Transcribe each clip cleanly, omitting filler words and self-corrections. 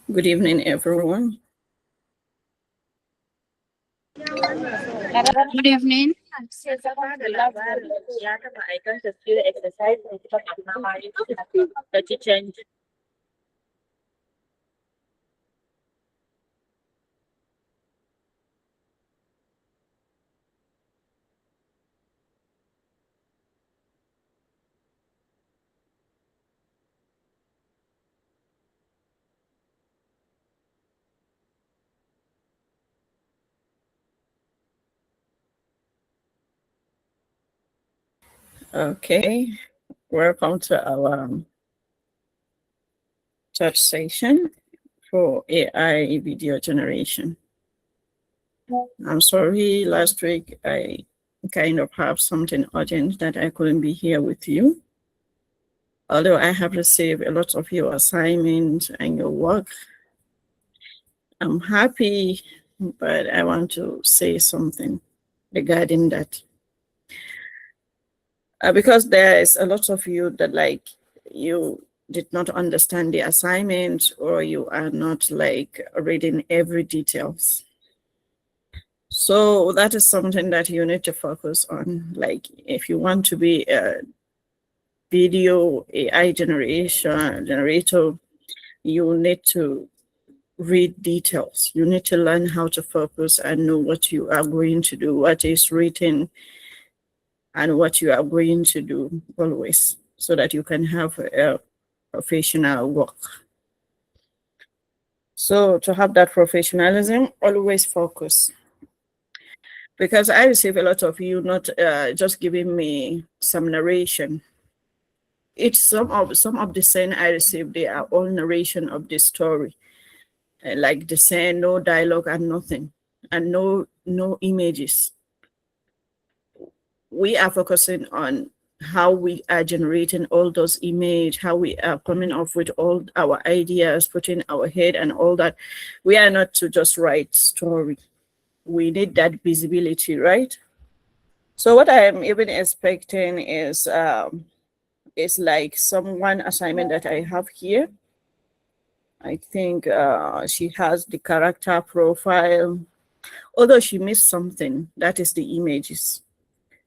Good evening, everyone. Good evening. Okay, welcome to our chat session for AI video generation. I'm sorry, last week I kind of have something urgent that I couldn't be here with you. Although I have received a lot of your assignments and your work, I'm happy, but I want to say something regarding that. Because there is a lot of you that you did not understand the assignment, or you are not reading every details. So that is something that you need to focus on. Like if you want to be a video AI generator, you need to read details. You need to learn how to focus and know what you are going to do, what is written, and what you are going to do always, so that you can have a professional work. So to have that professionalism, always focus. Because I receive a lot of you not just giving me some narration. It's some of the saying I received, they are all narration of the story. Like the saying, no dialogue and nothing, and no images. We are focusing on how we are generating all those images, how we are coming up with all our ideas, putting our head and all that. We are not to just write story. We need that visibility, right? So what I am even expecting is like one assignment that I have here. I think she has the character profile, although she missed something. That is the images.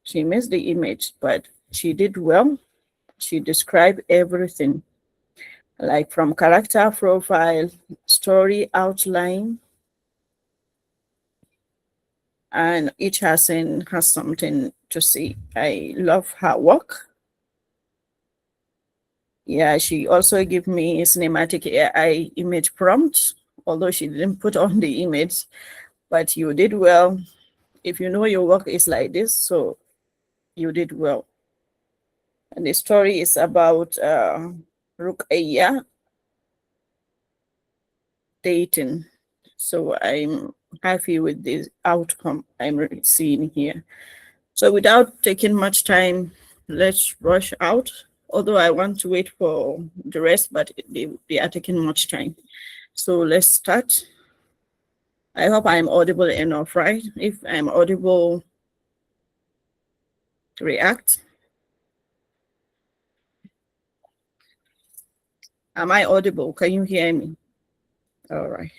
She missed the image, but she did well. She described everything, like from character profile, story outline, and each has something to say. I love her work. Yeah, she also gave me cinematic AI image prompt, although she didn't put on the image, but you did well. If you know your work is like this, so you did well. And the story is about Ruqayya dating. So I'm happy with the outcome I'm seeing here. So without taking much time, let's rush out. Although I want to wait for the rest, but they are taking much time. So let's start. I hope I'm audible enough, right? If I'm audible, react. Am I audible? Can you hear me? All right.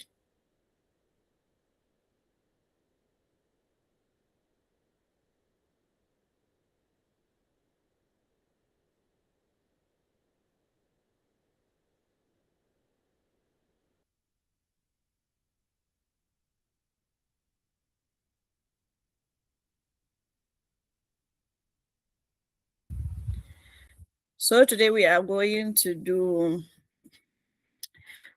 So today we are going to do,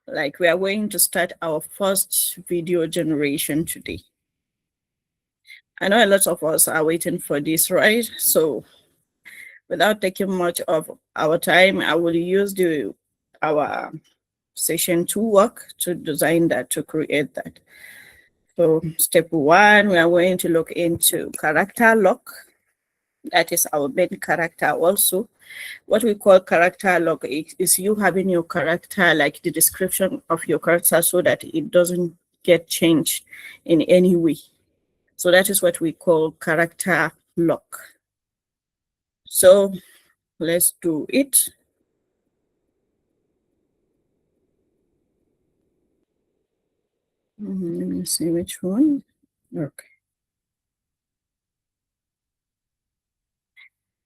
like, we are going to start our first video generation today. I know a lot of us are waiting for this, right? So without taking much of our time, I will use the our session 2 work to design that, to create that. So step 1, we are going to look into character lock. That is our main character also. What we call character lock is you having your character, like the description of your character, so that it doesn't get changed in any way. So that is what we call character lock. So let's do it. Let me see which one. Okay.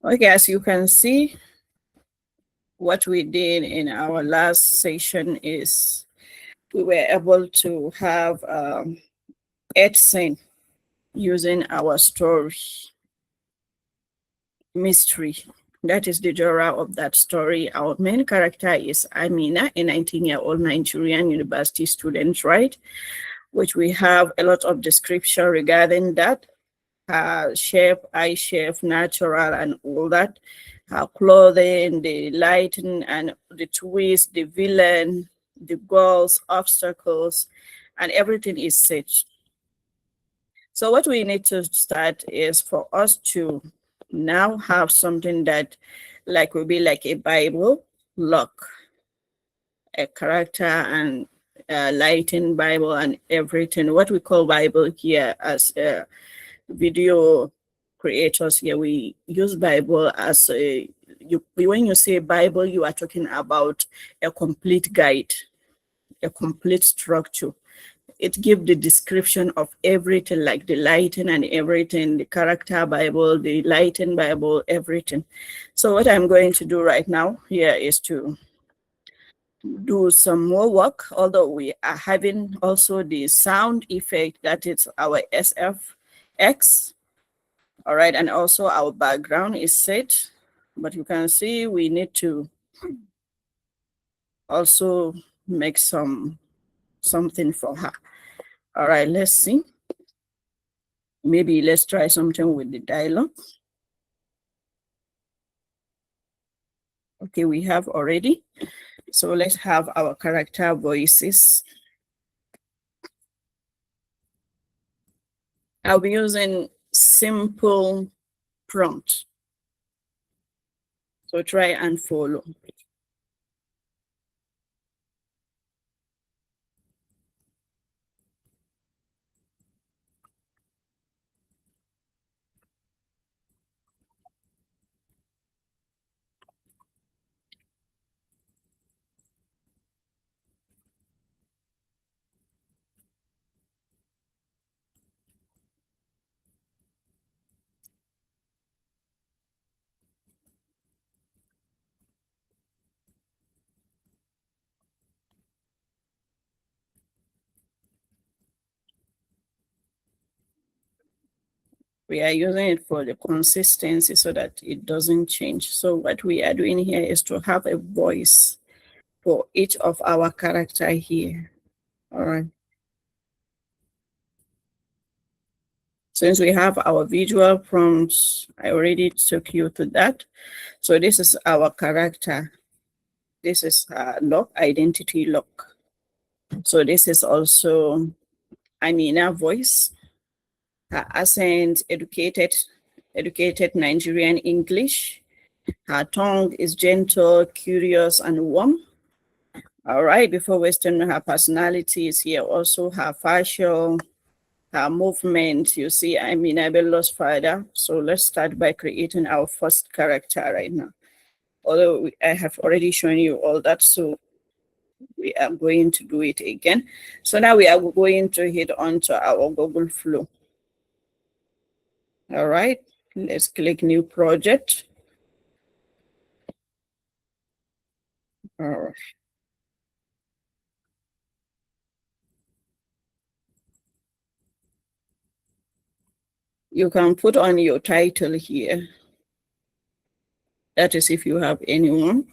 Okay, as you can see, what we did in our last session is we were able to have 8 scene using our story mystery. That is the genre of that story. Our main character is Amina, a 19-year-old Nigerian university student, right? Which we have a lot of description regarding that. Her shape, eye shape, natural, and all that. Her clothing, the lighting, and the twist, the villain, the goals, obstacles, and everything is set. So what we need to start is for us to now have something that like will be like a Bible lock, a character and lighting Bible and everything. What we call Bible here as video creators here, we use Bible as a when you say Bible, you are talking about a complete guide, a complete structure. It gives the description of everything, like the lighting and everything, the character Bible, the lighting Bible, everything. So what I'm going to do right now here is to do some more work, although we are having also the sound effect, that is our SFX. All right, and also our background is set, but you can see we need to also make something for her. All right, let's see. Maybe let's try something with the dialogue. Okay, we have already. So let's have our character voices. I'll be using simple prompt. So try and follow. We are using it for the consistency so that it doesn't change. So what we are doing here is to have a voice for each of our character here. All right. Since we have our visual prompts, I already took you to that. So this is our character. This is lock, identity lock. So this is also Amina voice, her accent, educated Nigerian English. Her tongue is gentle, curious, and warm. All right, before wasting her personality is here, also her facial, her movement. You see, Amina Bello's father. So let's start by creating our first character right now. Although I have already shown you all that, so we are going to do it again. So now we are going to hit onto our Google Flow. All right, let's click new project. All right. You can put on your title here. That is if you have anyone.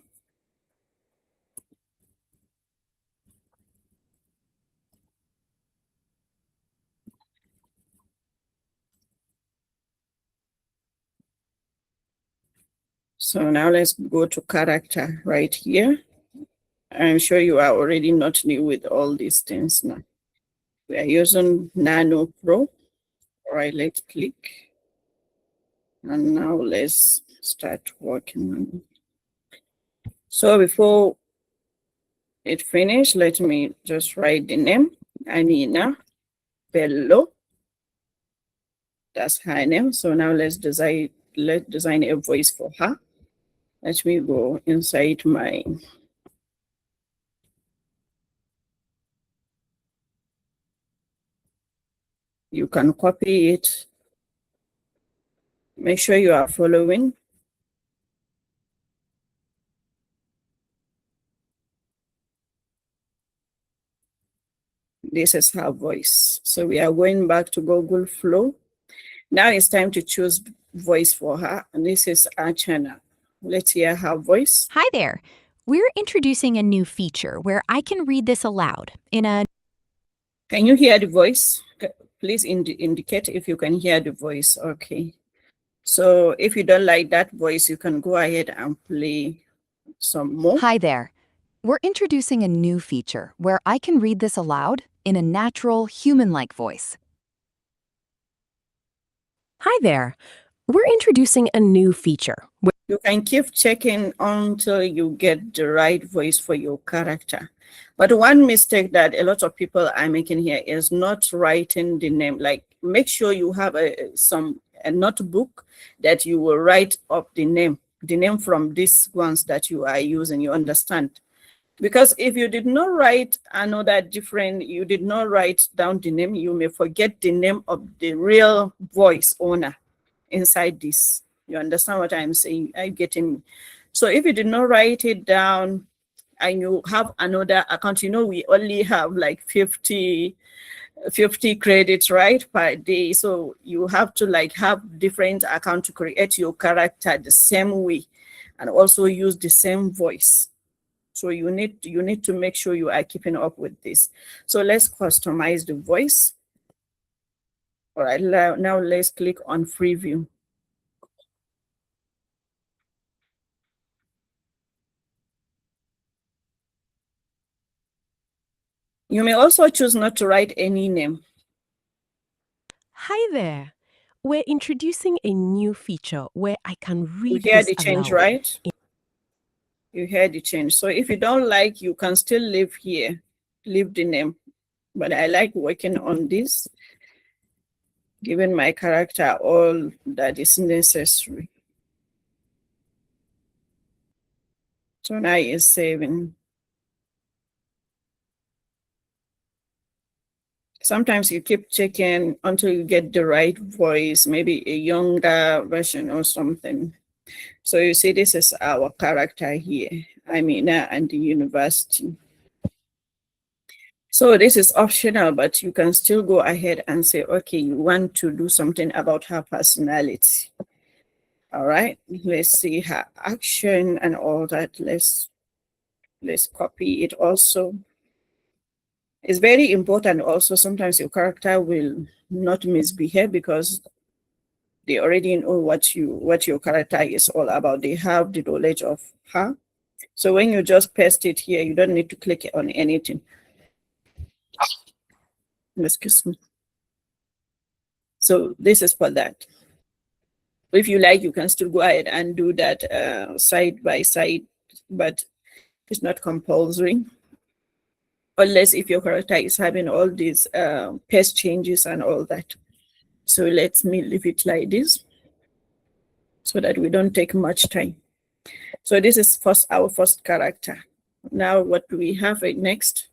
So now let's go to character right here. I'm sure you are already not new with all these things now. We are using Nano Pro. All right, let's click. And now let's start working on it. So before it finishes, let me just write the name, Amina Bello. That's her name. So now let's design a voice for her. Let me go inside my you can copy it. Make sure you are following. This is her voice. So we are going back to Google Flow. Now it's time to choose voice for her. And this is our channel. Let's hear her voice. Hi there. We're introducing a new feature where I can read this aloud in a... Can you hear the voice? Please indicate if you can hear the voice. Okay. So if you don't like that voice, you can go ahead and play some more. Hi there. We're introducing a new feature where I can read this aloud in a natural, human-like voice. Hi there. We're introducing a new feature. You can keep checking until you get the right voice for your character. But one mistake that a lot of people are making here is not writing the name. Like, make sure you have a notebook that you will write up the name from these ones that you are using, you understand? Because if you did not write another different, you did not write down the name, you may forget the name of the real voice owner inside this. You understand what I'm saying? I'm getting. So if you did not write it down and you have another account, you know, we only have like 50 credits, right, per day. So you have to like have different account to create your character the same way and also use the same voice. So you need to make sure you are keeping up with this. So let's customize the voice. All right, now let's click on preview. You may also choose not to write any name. Hi there. We're introducing a new feature where I can read You hear this the change, aloud. right? You hear the change. So if you don't like, you can still leave here, leave the name. But I like working on this, giving my character all that is necessary. So now it's saving. Sometimes you keep checking until you get the right voice, maybe a younger version or something. So you see, this is our character here, Amina and the university. So this is optional, but you can still go ahead and say, okay, you want to do something about her personality. All right, let's see her action and all that. Let's copy it also. It's very important also, sometimes your character will not misbehave because they already know what your character is all about. They have the knowledge of her. So when you just paste it here, you don't need to click on anything. Excuse me. So this is for that. If you like, you can still go ahead and do that side by side, but it's not compulsory. Unless if your character is having all these paste changes and all that. So let me leave it like this so that we don't take much time. So this is our first character. Now what do we have next?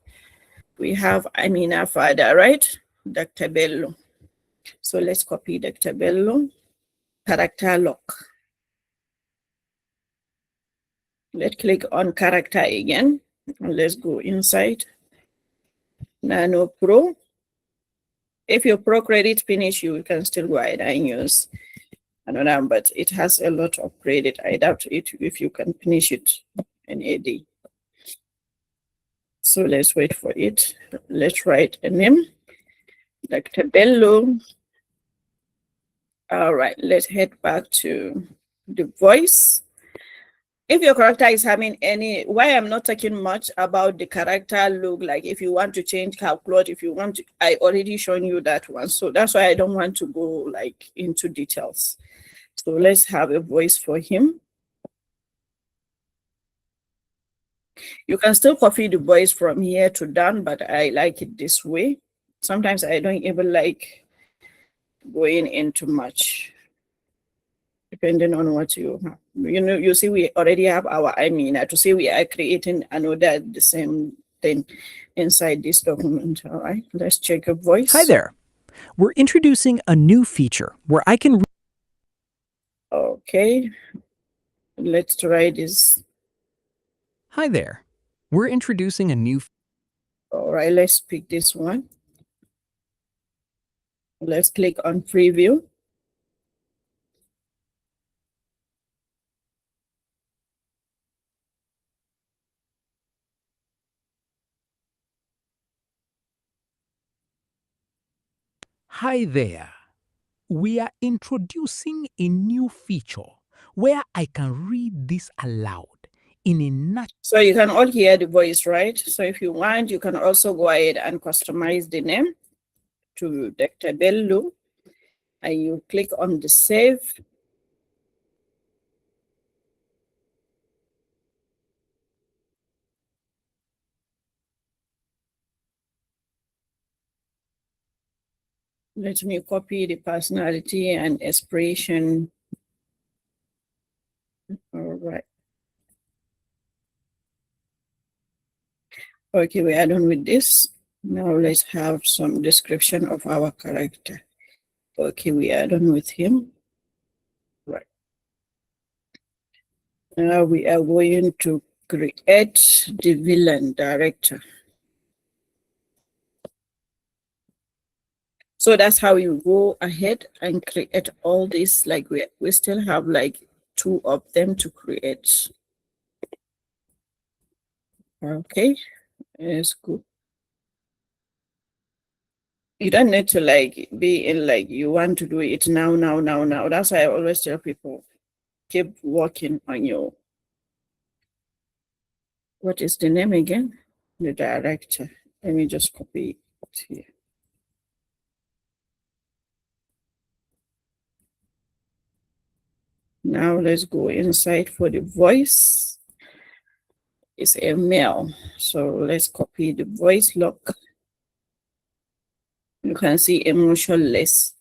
We have Amina Father, right? Dr. Bello. So let's copy Dr. Bello. Character lock. Let's click on character again. And let's go inside. Nano Pro. If your Pro credit finish, you can still go ahead and use another, but it has a lot of credit. I doubt it if you can finish it in a day. So let's wait for it. Let's write a name. Dr. Bello. All right, let's head back to the voice. If your character is having any, why I'm not talking much about the character look, like if you want to change CapCut, if you want to, I already shown you that one. So that's why I don't want to go like into details. So let's have a voice for him. You can still copy the voice from here to down, but I like it this way. Sometimes I don't even like going into much, depending on what you have. You see, we already have our Amina to say we are creating another the same thing inside this document. All right, let's check a voice. Hi there. We're introducing a new feature where I can... Okay, let's try this. Hi there. We're introducing a new... All right, let's pick this one. Let's click on preview. Hi there. We are introducing a new feature where I can read this aloud in a natural... So you can all hear the voice, right? So if you want, you can also go ahead and customize the name to Dr. Bello, and you click on the save. Let me copy the personality and expression. All right. Okay, we are done with this. Now let's have some description of our character. Okay, we are done with him. Right. Now we are going to create the villain director. So that's how you go ahead and create all this. Like we still have like 2 of them to create. Okay, it's good. You don't need to like be in like you want to do it now. That's why I always tell people, keep working on your, what is the name again? The director. Let me just copy it here. Now let's go inside for the voice. It's a male. So let's copy the voice lock. You can see emotionless,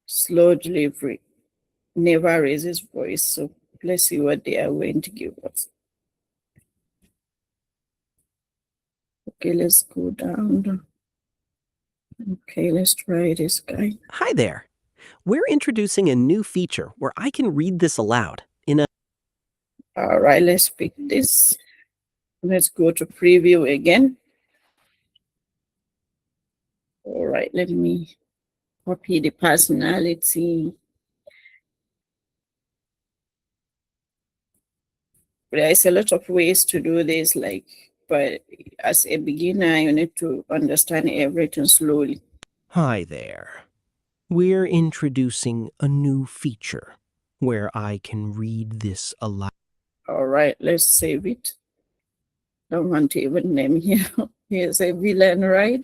slow delivery, never raises voice. So let's see what they are going to give us. Okay, let's go down. Okay, let's try this guy. Hi there. We're introducing a new feature where I can read this aloud in a... All right, let's pick this. Let's go to preview again. All right, let me copy the personality. There's a lot of ways to do this, like, but as a beginner, you need to understand everything slowly. Hi there. We're introducing a new feature where I can read this aloud. All right, let's save it. Don't want to even name here. Here's a villain, right?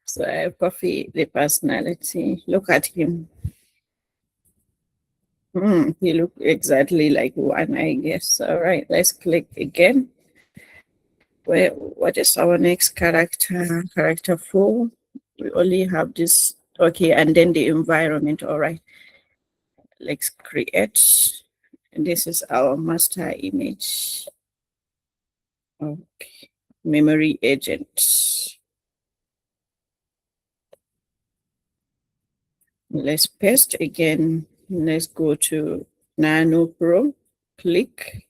So I copy the personality. Look at him. He looked exactly like one, I guess. All right, let's click again. What is our next character? Character 4. We only have this. Okay, and then the environment. All right, let's create. And this is our master image. Okay, memory agent. Let's paste again. Let's go to Nano Pro. Click.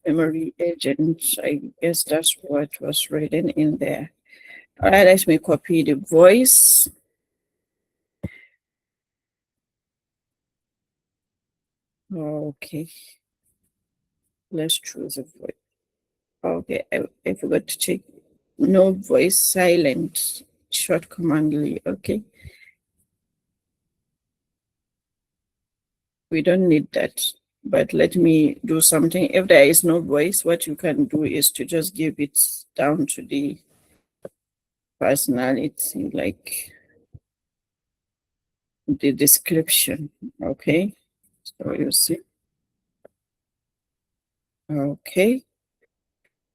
Memory agent. I guess that's what was written in there. All right, let me copy the voice. Okay, let's choose a voice. Okay, I forgot to check. No voice, silent, short command. Okay, we don't need that. But let me do something. If there is no voice, what you can do is to just give it down to the personality, like the description. Okay, so you see. Okay,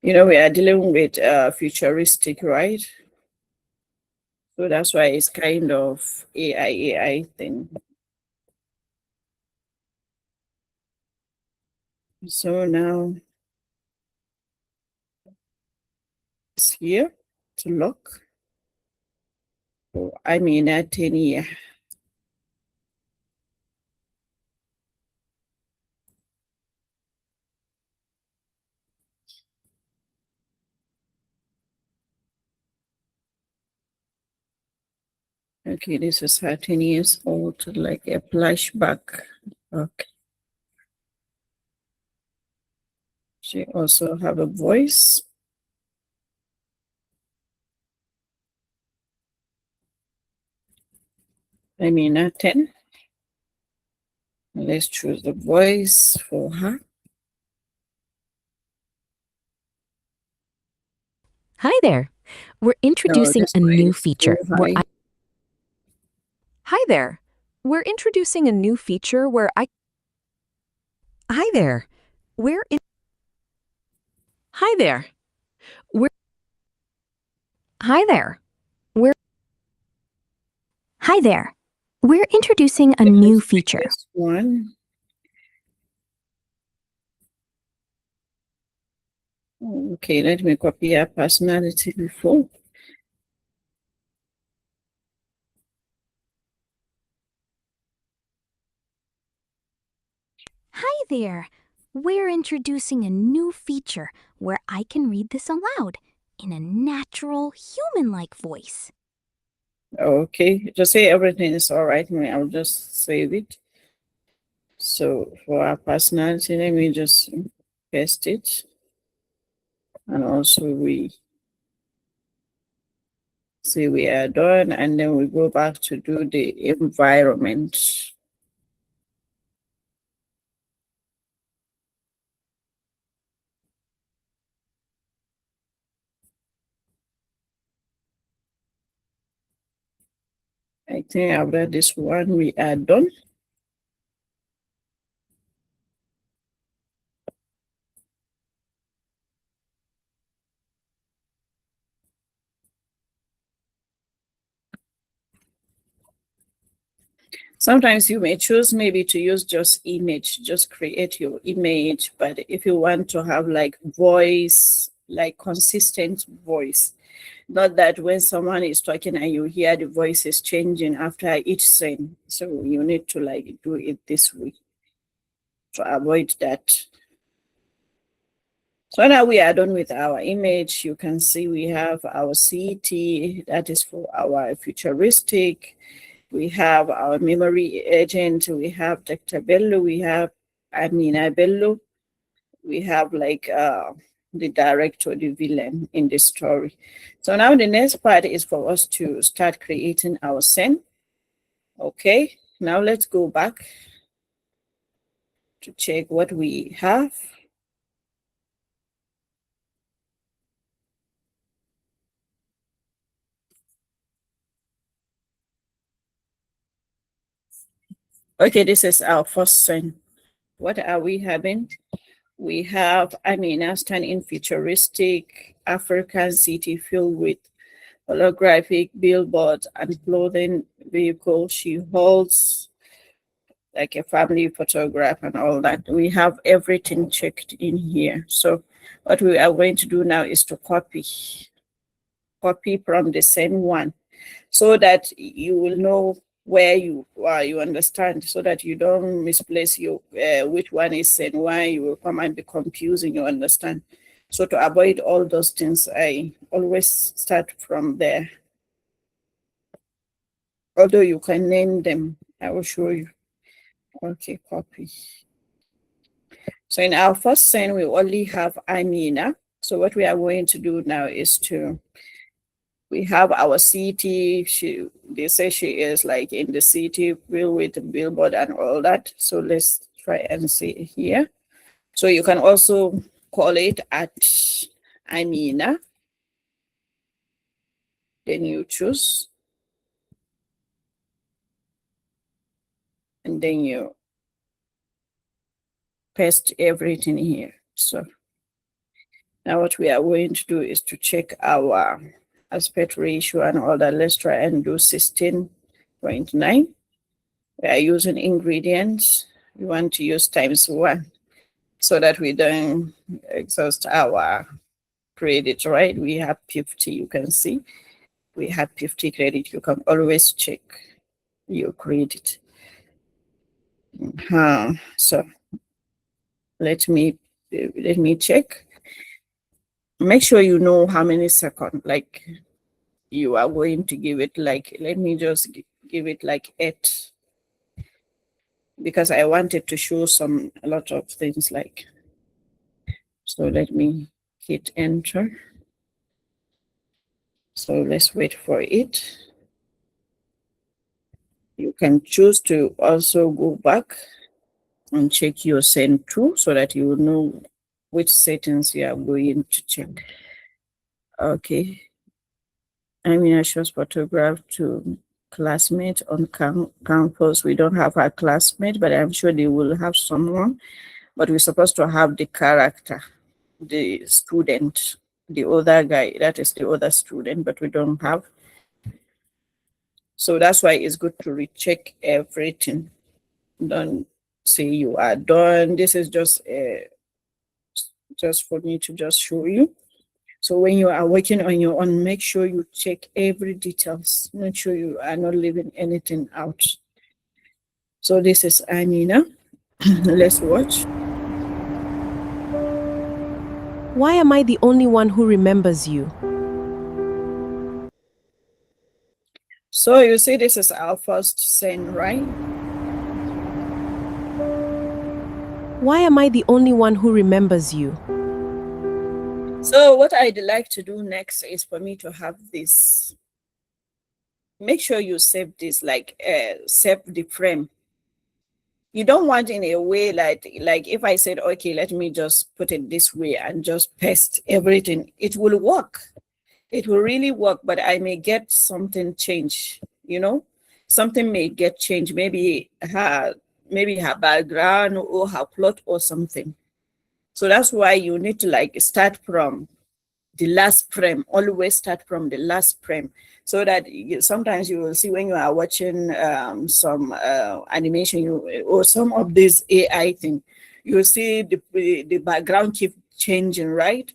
you know, we are dealing with futuristic, right? So that's why it's kind of AI thing. So now it's here to lock. So I mean, at 10 year. Okay, this is her 10 years old, like a flashback. Okay. She also have a voice. I mean, at 10. Let's choose the voice for her. Hi there. We're No, introducing this a one new is too feature where high. Hi there. We're introducing a new feature where I Hi there. We're in Hi there. We're Hi there. We're Hi there. We're introducing a new Let's pick feature. this one. Okay, let me copy her personality before. Hi there. We're introducing a new feature where I can read this aloud in a natural, human-like voice. Okay, just say everything is all right. I'll just save it. So for our personality, let me just paste it. And also we say we are done, and then we go back to do the environment. I think after this one, we are done. Sometimes you may choose maybe to use just image, just create your image. But if you want to have like voice, like consistent voice, not that when someone is talking and you hear the voice is changing after each scene. So you need to like do it this way to avoid that. So now we are done with our image. You can see we have our CT, that is for our futuristic. We have our memory agent. We have Dr. Bello. We have Amina Bello. We have like the director, the villain in the story. So now the next part is for us to start creating our scene. Okay, now let's go back to check what we have. Okay, this is our first scene. What are we having? We have Amina standing futuristic African city filled with holographic billboards and clothing vehicles. She holds like a family photograph and all that. We have everything checked in here. So what we are going to do now is to copy from the same one so that you will know where you are, you understand, so that you don't misplace your which one is and why you will come and be confusing, you understand. So to avoid all those things, I always start from there. Although you can name them, I will show you. Okay, copy. So in our first scene, we only have Amina. So what we are going to do now is we have our city. They say she is like in the city filled with the billboard and all that. So let's try and see here. So you can also call it at Amina. Then you choose. And then you paste everything here. So now what we are going to do is to check our aspect ratio and all that. Let's try and do 16.9. We are using ingredients. We want to use ×1 so that we don't exhaust our credit, right? We have 50, you can see. We have 50 credit. You can always check your credit. So let me check. Make sure you know how many seconds, like you are going to give it. Like, let me just give it like 8, because I wanted to show a lot of things like. So let me hit enter. So let's wait for it. You can choose to also go back and check your send to so that you will know which settings you are going to check. Okay. I mean, I shows photograph to classmate on campus. We don't have a classmate, but I'm sure they will have someone. But we're supposed to have the character, the student, the other guy, that is the other student, but we don't have. So that's why it's good to recheck everything. Don't say you are done. This is just for me to just show you. So when you are working on your own, make sure you check every details. Make sure you are not leaving anything out. So this is Amina. Let's watch. Why am I the only one who remembers you? So you see, this is our first scene, right? Why am I the only one who remembers you? So what I'd like to do next is for me to have this. Make sure you save this, like save the frame. You don't want in a way like if I said, okay, let me just put it this way and just paste everything. It will work. It will really work, but I may get something change, something may get changed. Maybe her background or her plot or something. So that's why you need to like start from the last frame. Always start from the last frame, so that sometimes you will see when you are watching some animation or some of this AI thing, you will see the background keep changing, right?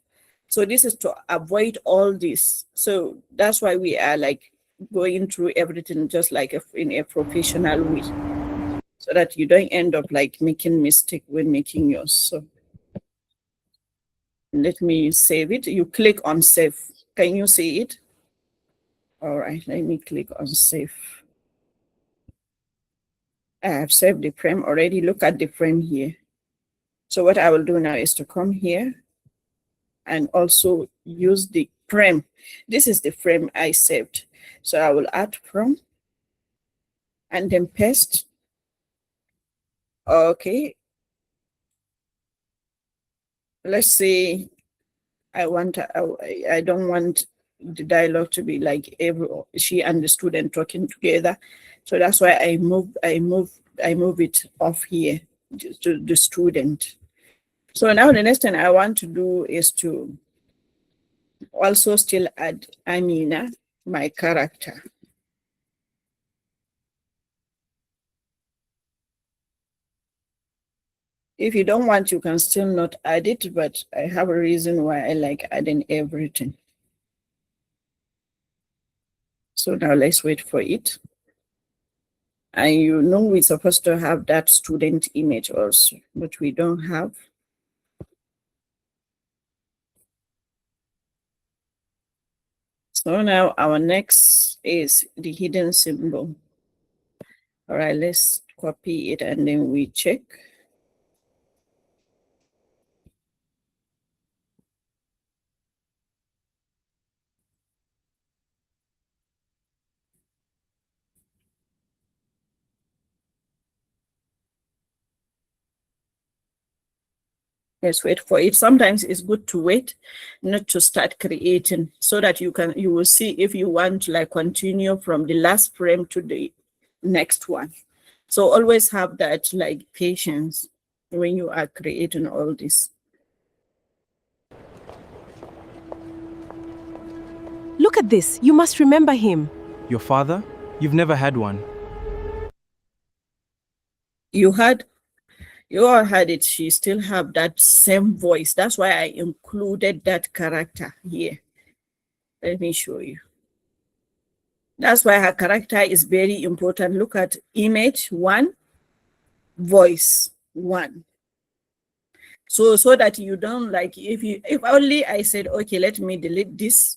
So this is to avoid all this. So that's why we are like going through everything just like in a professional way, so that you don't end up like making mistake when making yours. So Let me save it. You click on save. Can you see it? All right, let me click on save. I have saved the frame already. Look at the frame here. So what I will do now is to come here and also use the frame. This is the frame I saved. So I will add from and then paste. Okay. Let's see. I don't want the dialogue to be like she and the student talking together. So that's why I move it off here to the student. So now the next thing I want to do is to also still add Amina, my character. If you don't want, you can still not add it, but I have a reason why I like adding everything. So now let's wait for it. And you know we're supposed to have that student image also, but we don't have. So now our next is the hidden symbol. All right, let's copy it and then we check. Let's wait for it. Sometimes it's good to wait, not to start creating, so that you will see if you want to like continue from the last frame to the next one. So always have that like patience when you are creating all this. Look at this. You must remember him. Your father? You've never had one. You all had it. She still have that same voice. That's why I included that character here. Let me show you. That's why her character is very important. Look at image 1, voice 1. So that you don't like, if only I said, okay, let me delete this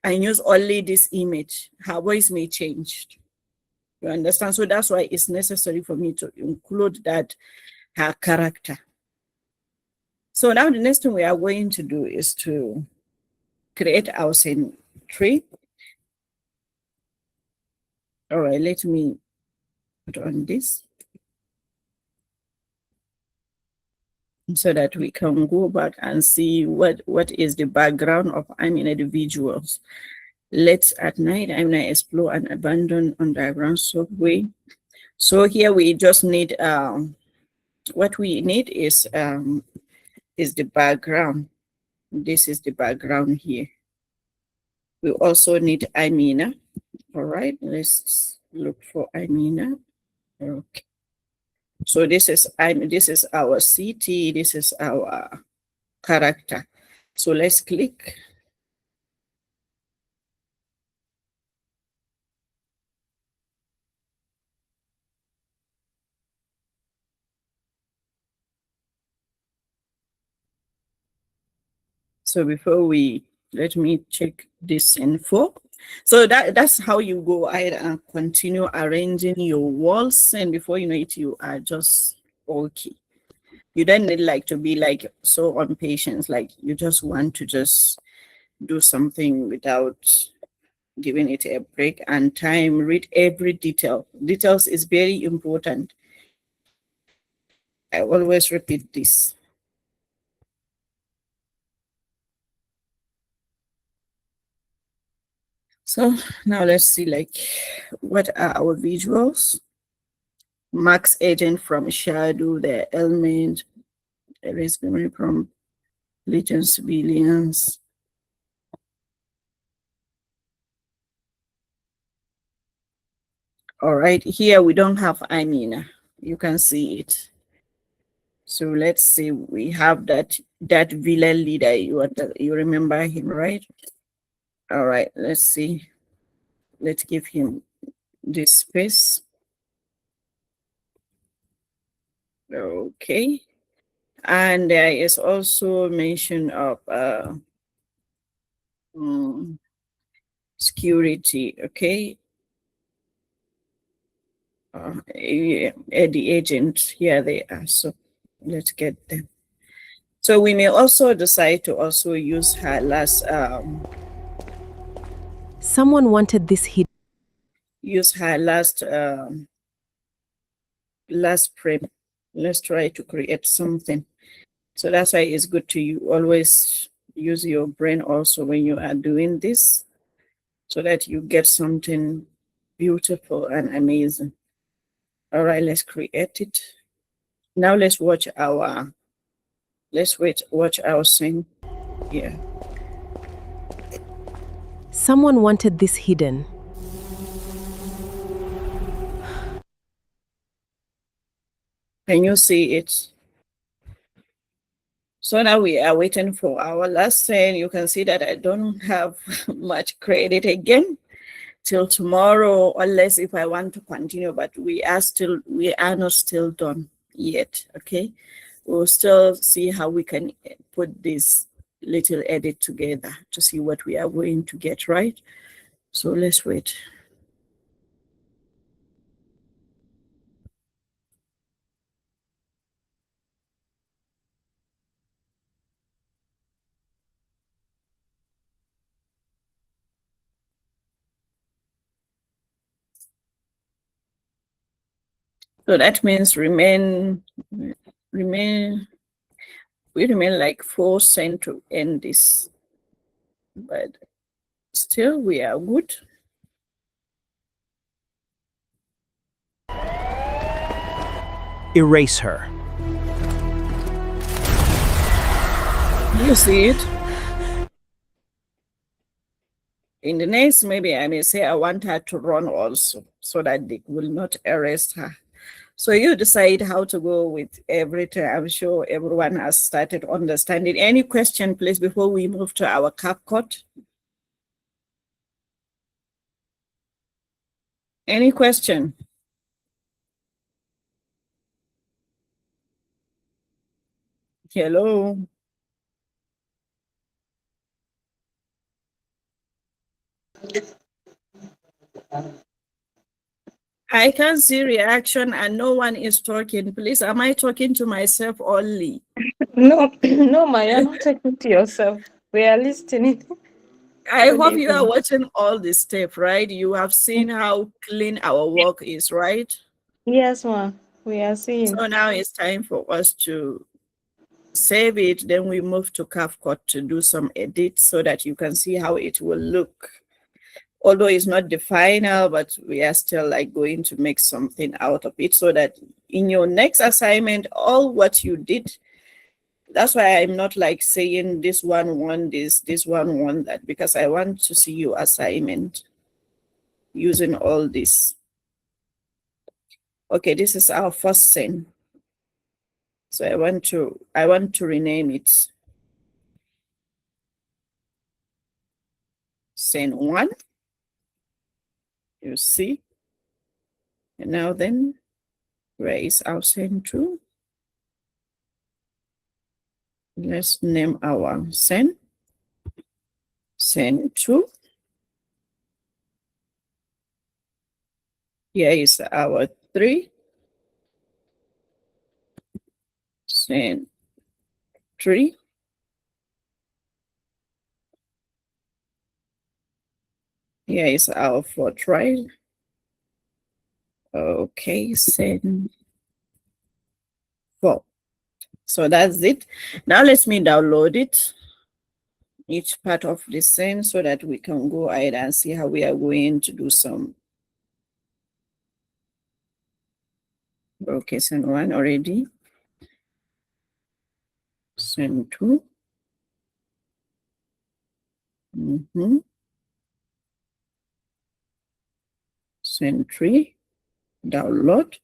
and use only this image, her voice may change. You understand? So that's why it's necessary for me to include that her character. So now the next thing we are going to do is to create our scene tree. All right, let me put on this so that we can go back and see what is the background of the visuals. Let's at night I'm gonna explore and abandon underground subway. So here we just need what we need is the background. This is the background here. We also need Amina. All right, let's look for Amina. Okay. So this is our city, this is our character. So let's click. So before let me check this info. So that's how you go ahead and continue arranging your walls, and before you know it, you are just okay. You don't need like to be like so impatient, like you just want to just do something without giving it a break and time. Read every detail. Details is very important. I always repeat this. So now let's see like what are our visuals. Max agent from shadow, the element, erase memory from legion civilians. All right, here we don't have Amina. You can see it. So let's see, we have that villain leader. You remember him, right? All right, let's see. Let's give him this space. Okay. And there is also mention of security, okay? The agent, here they are. So let's get them. So we may also decide to also use her last Someone wanted this hidden. use her last frame. Let's try to create something. So that's why it's good to you always use your brain also when you are doing this, so that you get something beautiful and amazing. All right, let's create it. Now let's watch our scene here. Someone wanted this hidden. Can you see it? So now we are waiting for our last scene. You can see that I don't have much credit again till tomorrow, unless if I want to continue, but we are not still done yet. Okay, we'll still see how we can put this little edit together to see what we are going to get right. So let's wait. So that means we remain like 4 cents to end this, but still we are good. Erase her. You see it? In the next, maybe I may say I want her to run also, so that they will not arrest her. So you decide how to go with everything. I'm sure everyone has started understanding. Any question, please, before we move to our CapCut? Any question? Hello? I can see reaction and no one is talking. Please, am I talking to myself only? No, no, Ma, you're not talking to yourself. We are listening. I Good hope you are evening. watching all the steps, right? You have seen how clean our work is, right? Yes, Ma, we are So seeing. now it's time for us to save it. Then we move to CapCut to do some edits so that you can see how it will look. Although it's not the final, but we are still like going to make something out of it so that in your next assignment, all what you did, that's why I'm not like saying this one won this one won that, because I want to see your assignment using all this. Okay, this is our first scene. So I want to rename it scene 1. You see? And now then, where is our scene 2? Let's name our scene 2. Here is our 3. Scene 3. Here is our 4th, right? Okay, scene 4. So that's it. Now let me download it, each part of the scene, so that we can go ahead and see how we are going to do some. Okay, scene 1 already. Scene 2. Scene 3. Download.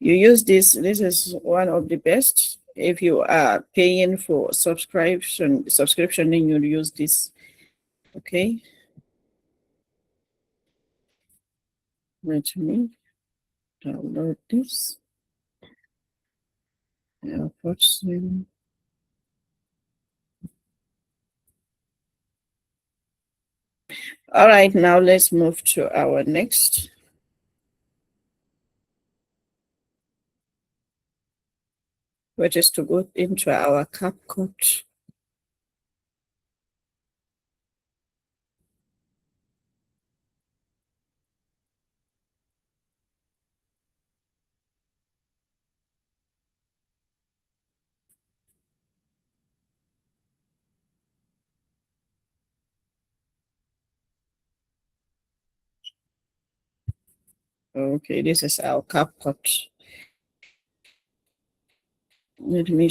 You use this is one of the best. If you are paying for subscription, then you'll use this. Okay, let me download this. Airport. All right, now let's move to our next. Which is to go into our CapCut. Okay, this is our CapCut. Let me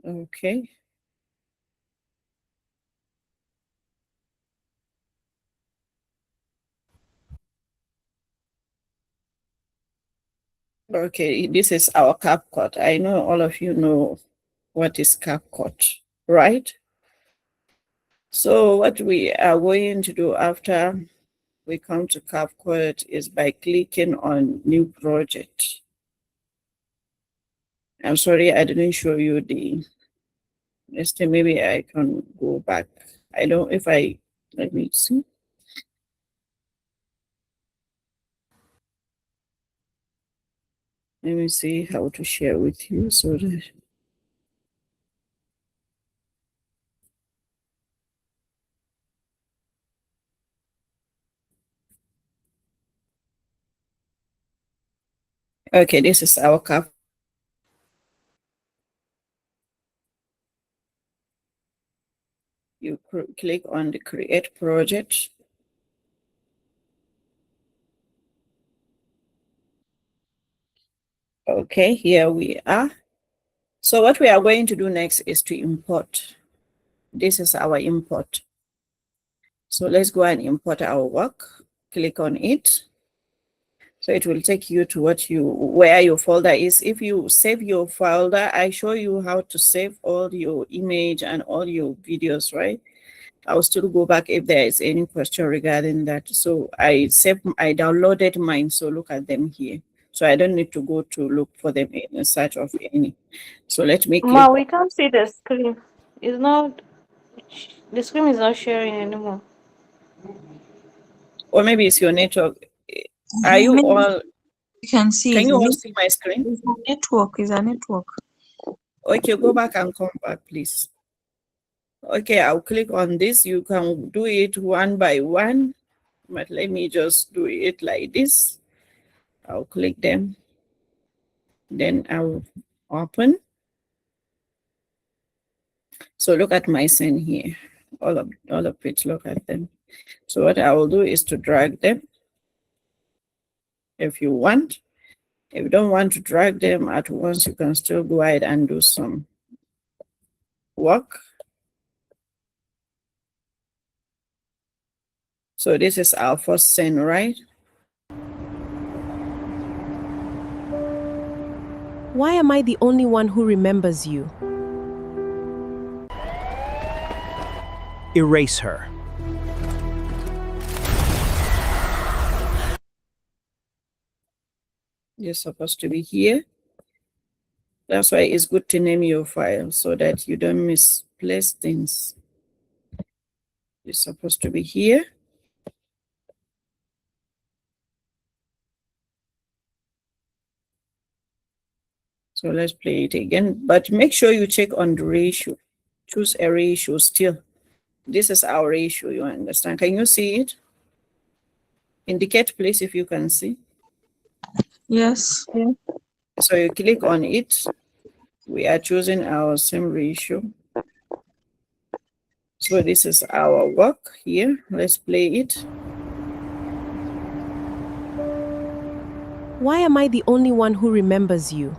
okay. Okay, this is our CapCut. I know all of you know what is CapCut, right? So what we are going to do after we come to CapCut is by clicking on New Project. I'm sorry, I didn't show you the next time. Maybe I can go back. I don't, if I, let me see. Let me see how to share with you so that. Okay, this is our cap. You click on the create project. Okay, here we are. So what we are going to do next is to import. This is our import. So let's go and import our work. Click on it. So it will take you to where your folder is. If you save your folder, I show you how to save all your image and all your videos, right? I'll still go back if there is any question regarding that. So I downloaded mine, so look at them here. So I don't need to go to look for them in search of any. So let me click. Ma, we can't see the screen. It's not. The screen is not sharing anymore. Or maybe it's your network. Are you Maybe all? you can see Can it. you all see my screen? It's a network. It's a network. Okay, go back and come back, please. Okay, I'll click on this. You can do it one by one, but let me just do it like this. I'll click them. Then I'll open. So look at my scene here. All of it, look at them. So what I will do is to drag them if you want. If you don't want to drag them at once, you can still go ahead and do some work. So this is our first scene, right? Why am I the only one who remembers you? Erase her. You're supposed to be here. That's why it's good to name your file so that you don't misplace things. You're supposed to be here. So let's play it again, but make sure you check on the ratio. Choose a ratio still. This is our ratio, you understand? Can you see it? Indicate, please, if you can see. Yes. So you click on it. We are choosing our same ratio. So this is our work here. Let's play it. Why am I the only one who remembers you?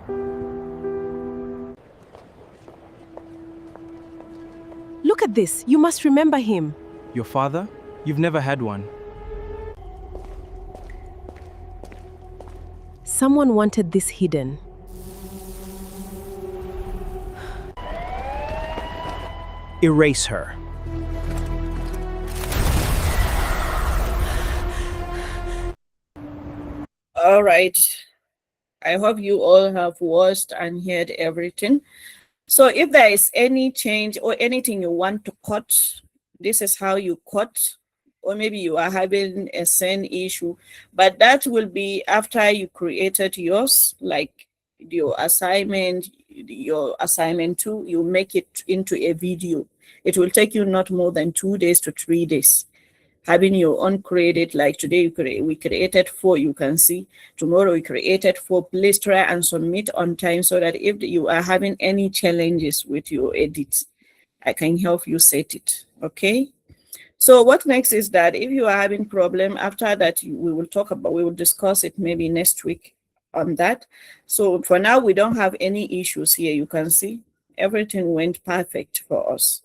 Look at this. You must remember him. Your father? You've never had one. Someone wanted this hidden. Erase her. All right. I hope you all have watched and heard everything. So if there is any change or anything you want to cut, this is how you cut. Or maybe you are having a send issue, but that will be after you created yours, like your assignment 2, you make it into a video. It will take you not more than 2 days to 3 days. Having your own credit, like today we created 4, you can see. Tomorrow we created 4. Please try and submit on time so that if you are having any challenges with your edits, I can help you set it, okay? So what next is that if you are having problem, after that we will discuss it maybe next week on that. So for now, we don't have any issues here. You can see everything went perfect for us.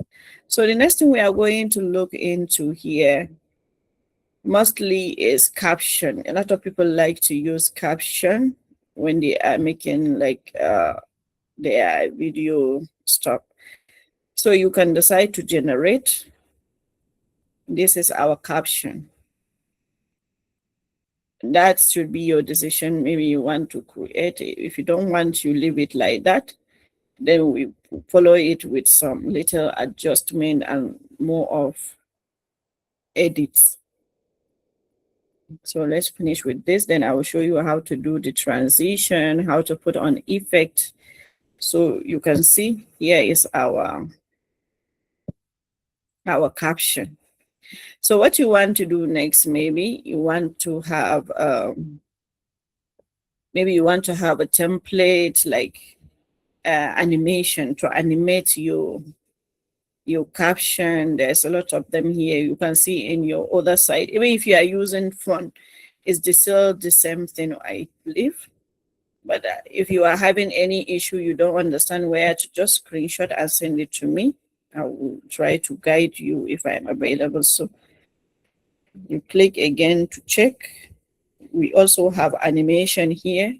So the next thing we are going to look into here mostly is caption. A lot of people like to use caption when they are making like their video stuff. So you can decide to generate. This is our caption. That should be your decision. Maybe you want to create it. If you don't want, you leave it like that. Then we follow it with some little adjustment and more of edits. So let's finish with this. Then I will show you how to do the transition, how to put on effect. So you can see here is our caption. So what you want to do next, maybe you want to have a template like animation to animate your caption. There's a lot of them here. You can see in your other side. Even if you are using font, it's still the same thing, I believe. But if you are having any issue, you don't understand where to, just screenshot and send it to me. I will try to guide you if I'm available. So you click again to check. We also have animation here.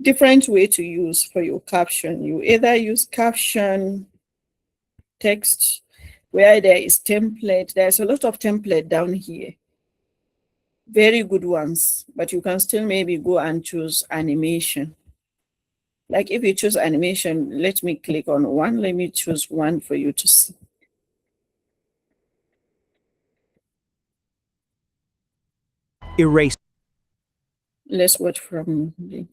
Different way to use for your caption. You either use caption, text, where there is template. There's a lot of template down here. Very good ones, but you can still maybe go and choose animation. Like if you choose animation, let me click on one. Let me choose one for you to see. Erase. Let's watch from the.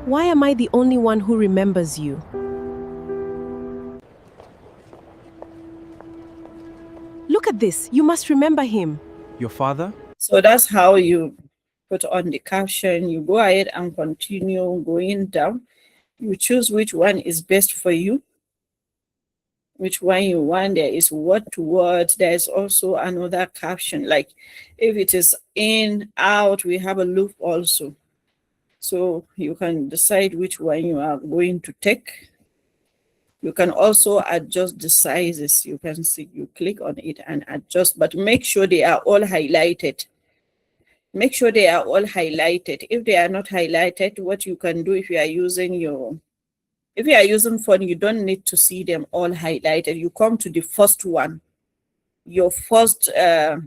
Why am I the only one who remembers you? Look at this. You must remember him. Your father? So that's how you put on the caption. You go ahead and continue going down. You choose which one is best for you, which one you want. There is word to word. There's also another caption. Like if it is in, out, we have a loop also. So you can decide which one you are going to take. You can also adjust the sizes. You can see, you click on it and adjust, but make sure they are all highlighted. Make sure they are all highlighted. If they are not highlighted, what you can do if you are using phone, you don't need to see them all highlighted. You come to the first one, your first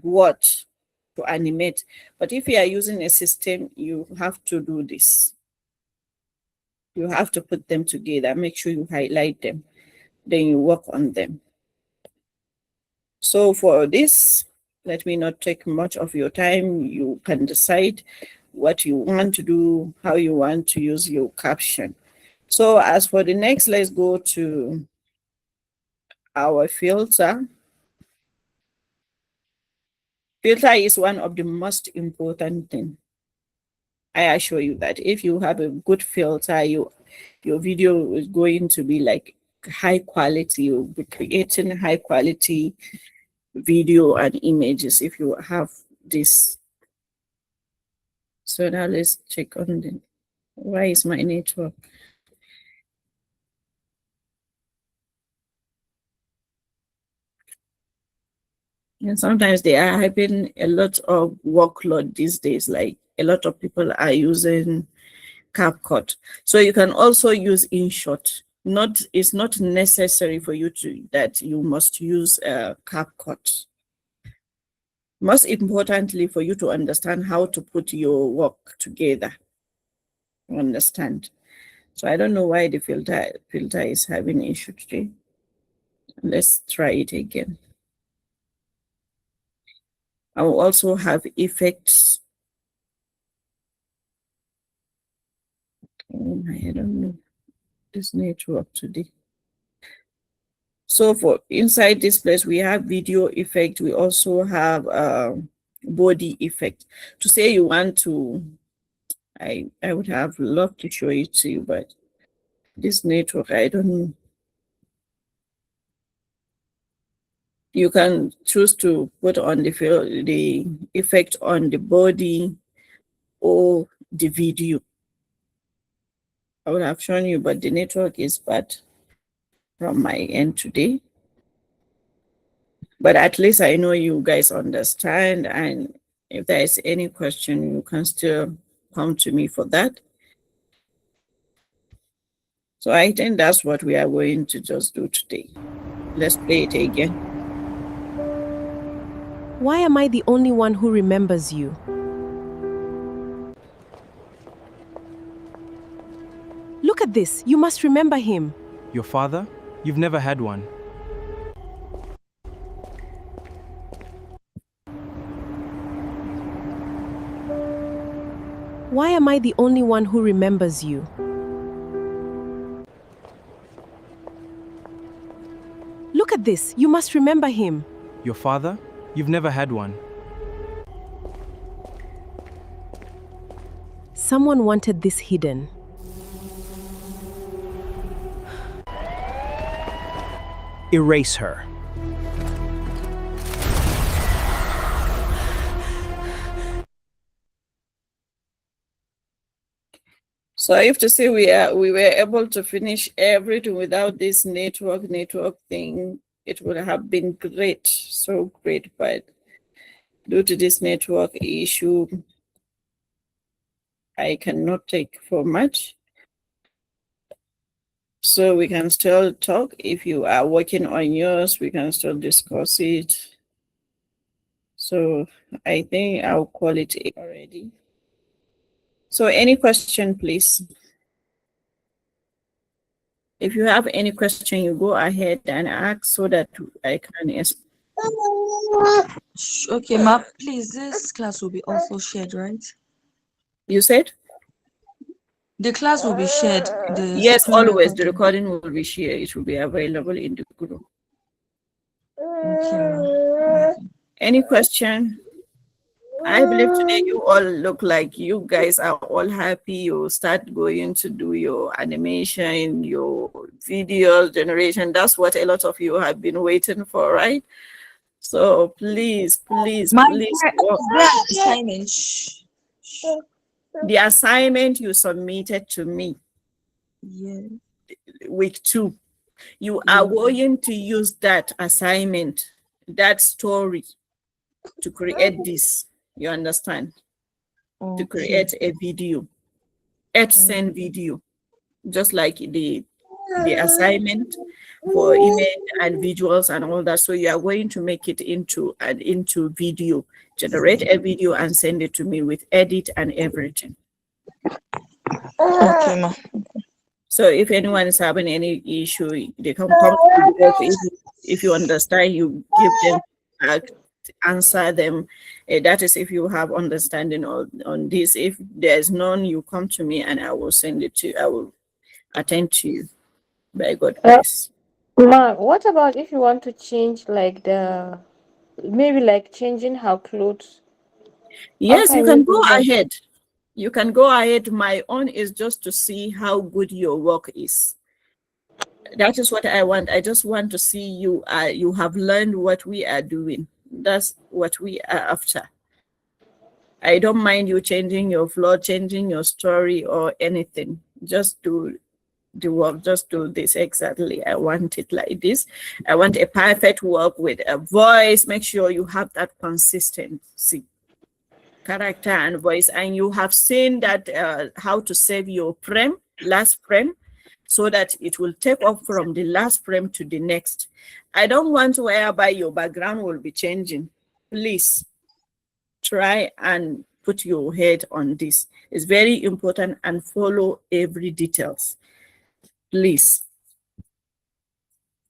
word to animate. But if you are using a system, you have to do this. You have to put them together. Make sure you highlight them. Then you work on them. So for this, let me not take much of your time. You can decide what you want to do, how you want to use your caption. So as for the next, let's go to our filter. Filter is one of the most important things. I assure you that if you have a good filter, your video is going to be like high quality. You'll be creating high quality video and images if you have this. So now let's check on the, why is my network? And sometimes they are having a lot of workload these days, like a lot of people are using CapCut. So you can also use InShot. It's not necessary for you that you must use CapCut. Most importantly, for you to understand how to put your work together. Understand? So I don't know why the filter is having issue today. Let's try it again. I will also have effects. I don't know this network today. So for inside this place, we have video effect. We also have body effect. To say you want to, I would have loved to show it to you, but this network, I don't know. You can choose to put on the effect on the body or the video. I would have shown you, but the network is bad from my end today. But at least I know you guys understand, and if there is any question, you can still come to me for that. So I think that's what we are going to just do today. Let's play it again. Why am I the only one who remembers you? Look at this. You must remember him. Your father? You've never had one. Why am I the only one who remembers you? Look at this. You must remember him. Your father? You've never had one. Someone wanted this hidden. Erase her. So I have to say we were able to finish everything without this network thing. It would have been great, so great, but due to this network issue, I cannot take for much. So we can still talk. If you are working on yours, we can still discuss it. So I think I'll call it already. So any question, please? If you have any question, you go ahead and ask so that I can answer. Okay, ma, please, this class will be also shared, right? You said? The class will be shared. Yes, Screen always. The recording. recording will be shared. It will be available in the group. Okay, ma. Any question? I believe today you all look like you guys are all happy. You start going to do your animation, your video generation. That's what a lot of you have been waiting for, right? So please work. Assignment. The assignment you submitted to me, Yeah. week 2, you are going to use that assignment, that story, to create this. You understand? Okay. To create a video, send video, just like the assignment for image and visuals and all that. So you are going to make it into video, generate a video and send it to me with edit and everything. Okay, ma. So if anyone is having any issue, they can come to the if you understand, you give them answer them. That is if you have understanding on this. If there's none, you come to me and I will send it to you. I will attend to you by God grace. Ma, what about if you want to change like maybe like changing her clothes? How Yes, you can can you go do that? ahead. You can go ahead. My own is just to see how good your work is. That is what I want. I just want to see you have learned what we are doing. That's what we are after. I don't mind you changing your flow, changing your story or anything. Just the work. Just do this exactly. I want it like this. I want a perfect work with a voice. Make sure you have that consistency, character and voice. And you have seen that how to save your frame, last frame, so that it will take off from the last frame to the next. I don't want whereby your background will be changing. Please try and put your head on this. It's very important, and follow every details. Please.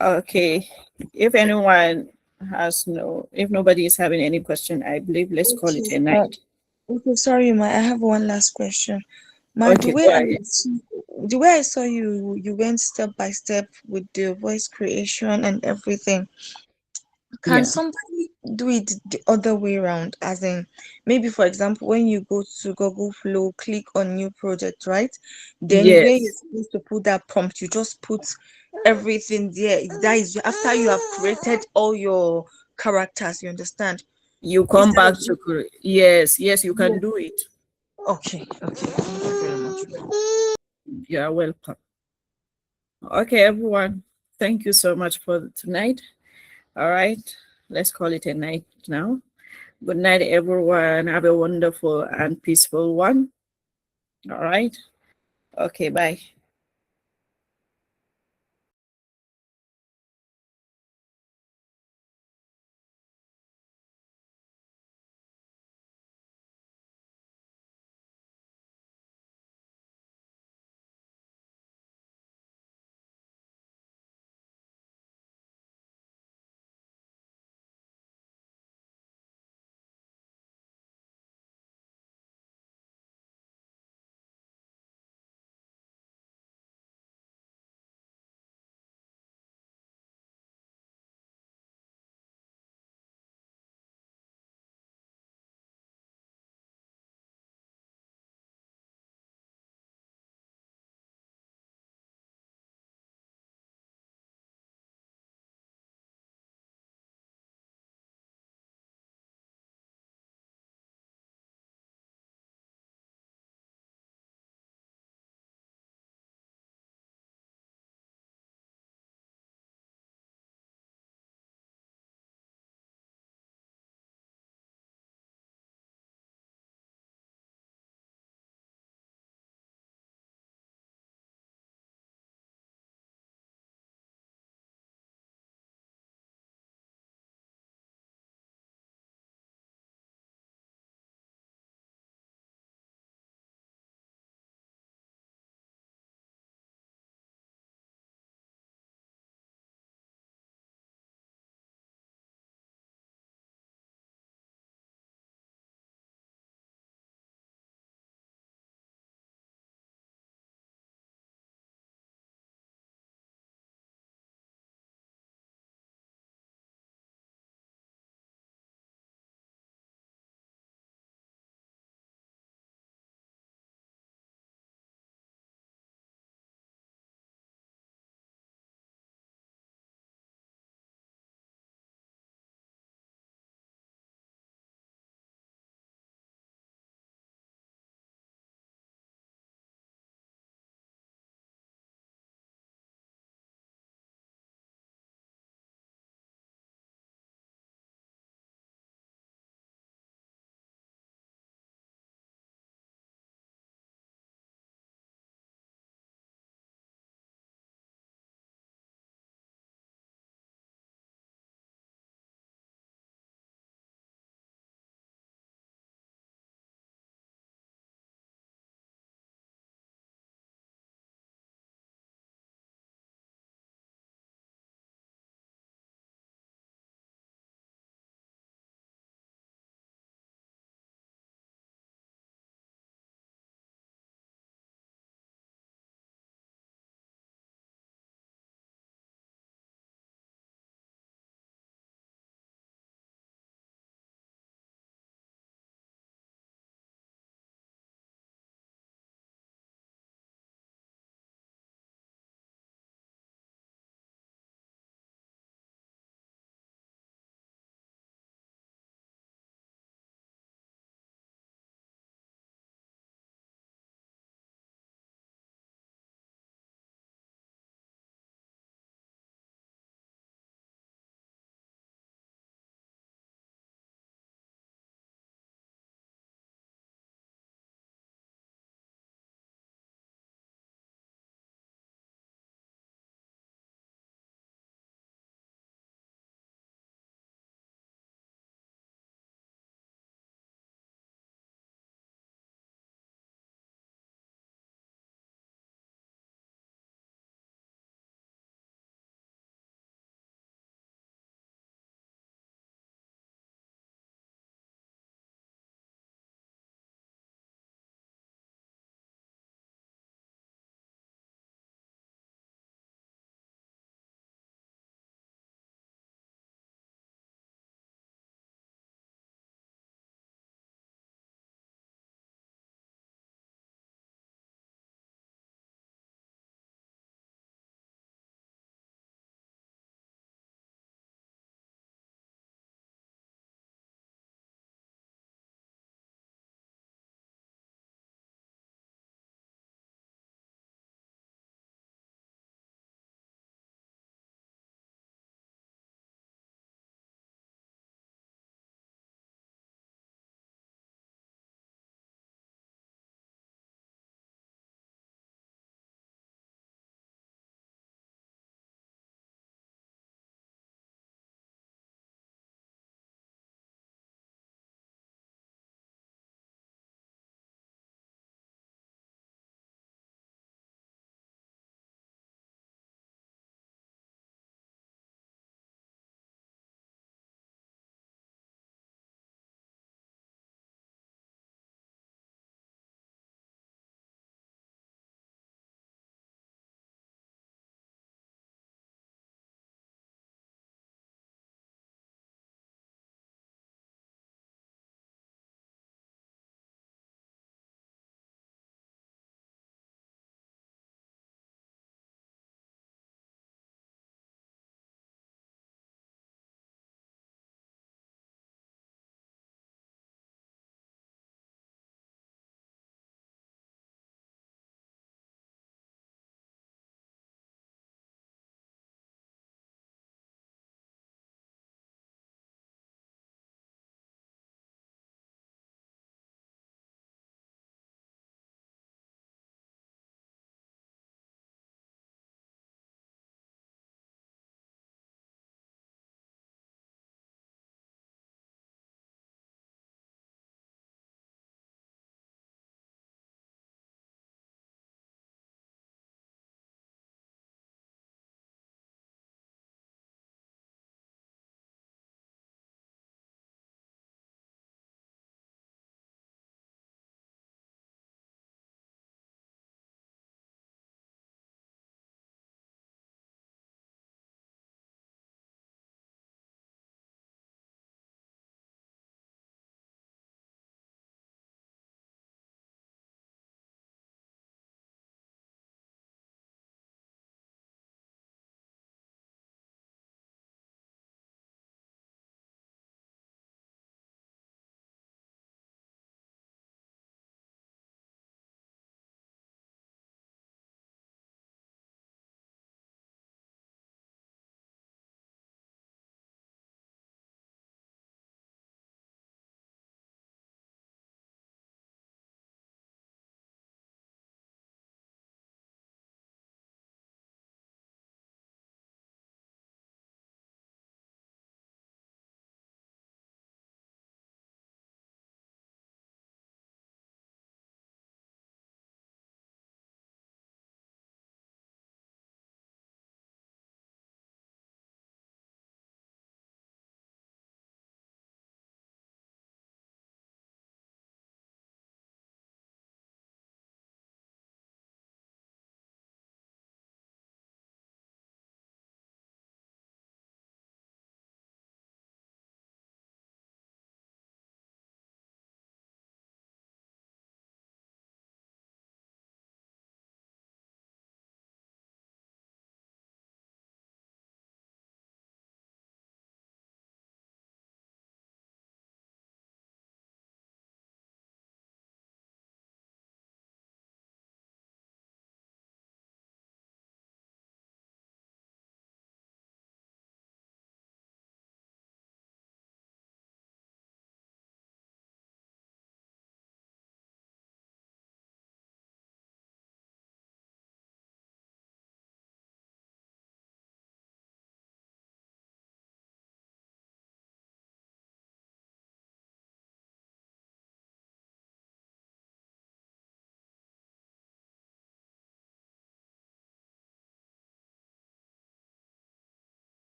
Okay. If anyone has if nobody is having any question, I believe let's call it a night. Okay, sorry, Ma. I have one last question. Ma, Okay, go ahead. the way I saw you went step by step with the voice creation and everything. Can Yeah. somebody do it the other way around? As in, maybe for example, when you go to Google Flow, click on new project, right? Then where you're Yes. supposed to put that prompt, you just put everything there. That is after you have created all your characters, you understand? You come Instead back of to yes, you yeah. can do it. Okay, thank you very much. You're welcome. Okay, everyone. Thank you so much for tonight. All right. Let's call it a night now. Good night, everyone. Have a wonderful and peaceful one. All right. Okay, bye.